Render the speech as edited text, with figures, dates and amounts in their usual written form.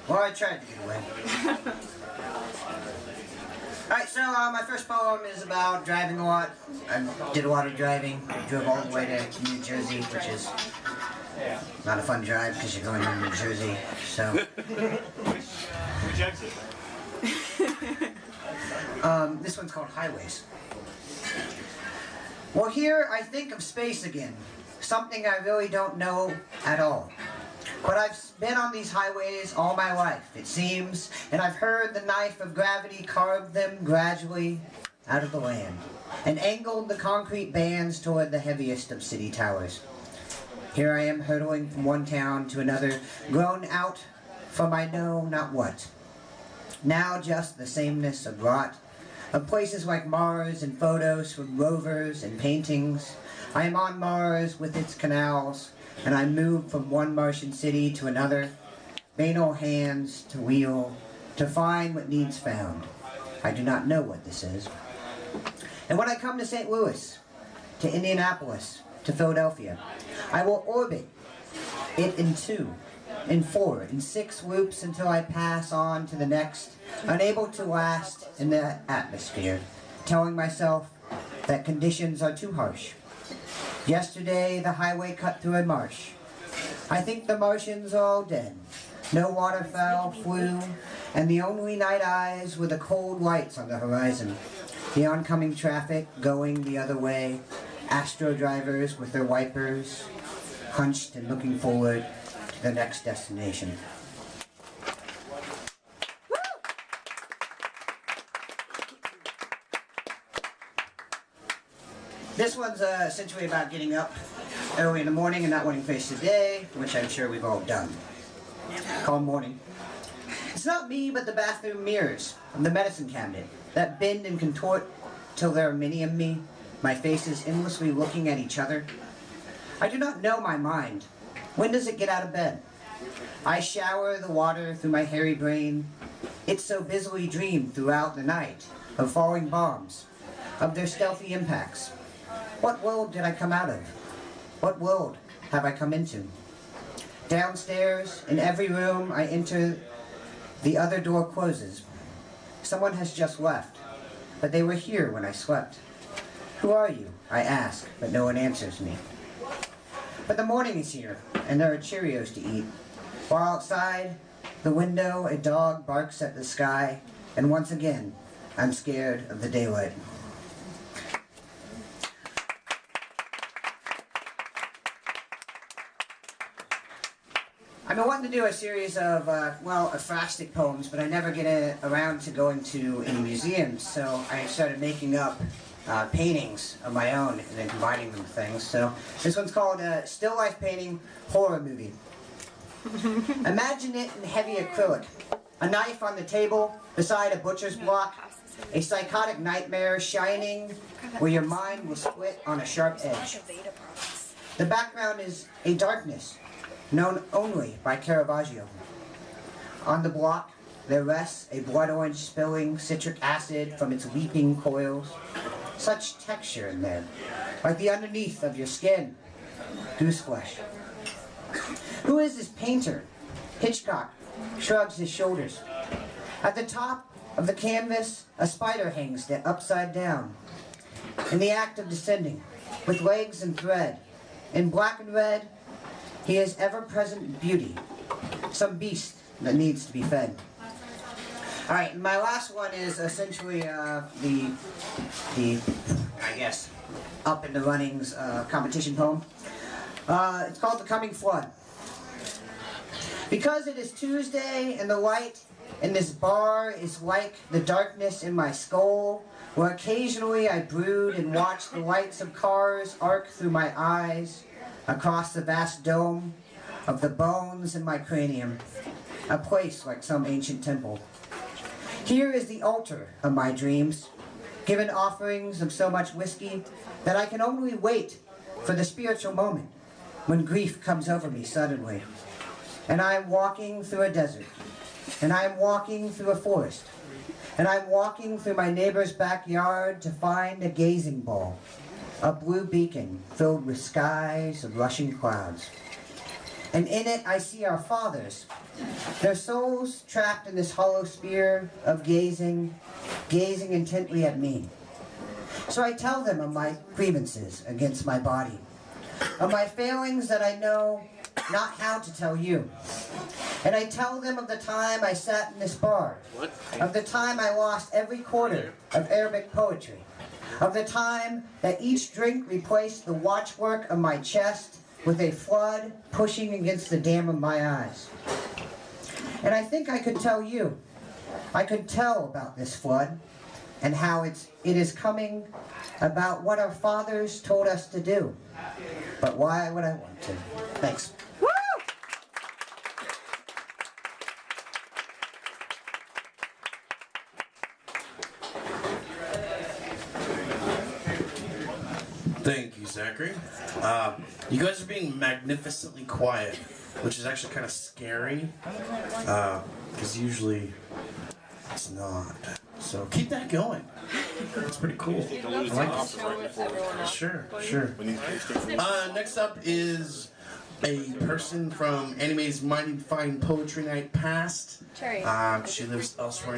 Well, I tried to get away. Alright, so my first poem is about driving a lot. I did a lot of driving. I drove all the way to New Jersey, which is not a fun drive because you're going to New Jersey. So. Which exit? This one's called Highways. Well, here I think of space again. Something I really don't know at all. But I've been on these highways all my life, it seems, and I've heard the knife of gravity carve them gradually out of the land, and angled the concrete bands toward the heaviest of city towers. Here I am hurtling from one town to another, grown out from I know not what. Now just the sameness of rot, of places like Mars and photos from rovers and paintings. I am on Mars with its canals, and I move from one Martian city to another, banal hands to wheel, to find what needs found. I do not know what this is. And when I come to St. Louis, to Indianapolis, to Philadelphia, I will orbit it in 2, in 4, in 6 loops until I pass on to the next, unable to last in the atmosphere, telling myself that conditions are too harsh. Yesterday, the highway cut through a marsh. I think the Martians are all dead. No waterfowl flew, and the only night eyes were the cold lights on the horizon. The oncoming traffic going the other way, astro drivers with their wipers, hunched and looking forward to the next destination. This one's essentially about getting up early in the morning and not wanting to face the day, which I'm sure we've all done. Called morning. It's not me, but the bathroom mirrors of the medicine cabinet that bend and contort till there are many of me, my faces endlessly looking at each other. I do not know my mind. When does it get out of bed? I shower the water through my hairy brain. It so busily dreamed throughout the night of falling bombs, of their stealthy impacts. What world did I come out of? What world have I come into? Downstairs, in every room I enter, the other door closes. Someone has just left, but they were here when I slept. Who are you? I ask, but no one answers me. But the morning is here, and there are Cheerios to eat. While outside the window, a dog barks at the sky, and once again, I'm scared of the daylight. I've been wanting to do a series of, ekphrastic poems, but I never get around to going to any museums, so I started making up paintings of my own and then combining them with things. So this one's called Still Life Painting Horror Movie. Imagine it in heavy acrylic. A knife on the table beside a butcher's block. A psychotic nightmare shining where your mind will split on a sharp edge. The background is a darkness known only by Caravaggio. On the block, there rests a blood orange spilling citric acid from its leaping coils. Such texture in there, like the underneath of your skin. Goose flesh. Who is this painter? Hitchcock shrugs his shoulders. At the top of the canvas, a spider hangs there upside down, in the act of descending, with legs and thread. In black and red, he is ever-present beauty, some beast that needs to be fed. Alright, my last one is essentially the I guess, up in the runnings competition poem. It's called The Coming Flood. Because it is Tuesday and the light in this bar is like the darkness in my skull, where occasionally I brood and watch the lights of cars arc through my eyes, across the vast dome of the bones in my cranium, a place like some ancient temple. Here is the altar of my dreams, given offerings of so much whiskey that I can only wait for the spiritual moment when grief comes over me suddenly. And I am walking through a desert, and I am walking through a forest, and I'm walking through my neighbor's backyard to find a gazing ball, a blue beacon filled with skies of rushing clouds. and in it I see our fathers, their souls trapped in this hollow sphere of gazing intently at me. So I tell them of my grievances against my body, of my failings that I know not how to tell you. And I tell them of the time I sat in this bar, of the time I lost every quarter of Arabic poetry, of the time that each drink replaced the watchwork of my chest with a flood pushing against the dam of my eyes. And I think I could tell you, I could tell about this flood and how it is coming, about what our fathers told us to do. But why would I want to? Thanks. Thank you, Zachary. You guys are being magnificently quiet, which is actually kind of scary, because usually it's not. So keep that going. It's pretty cool. I like it. Sure. Next up is a person from Anime's Mighty Fine Poetry Night past. She lives elsewhere.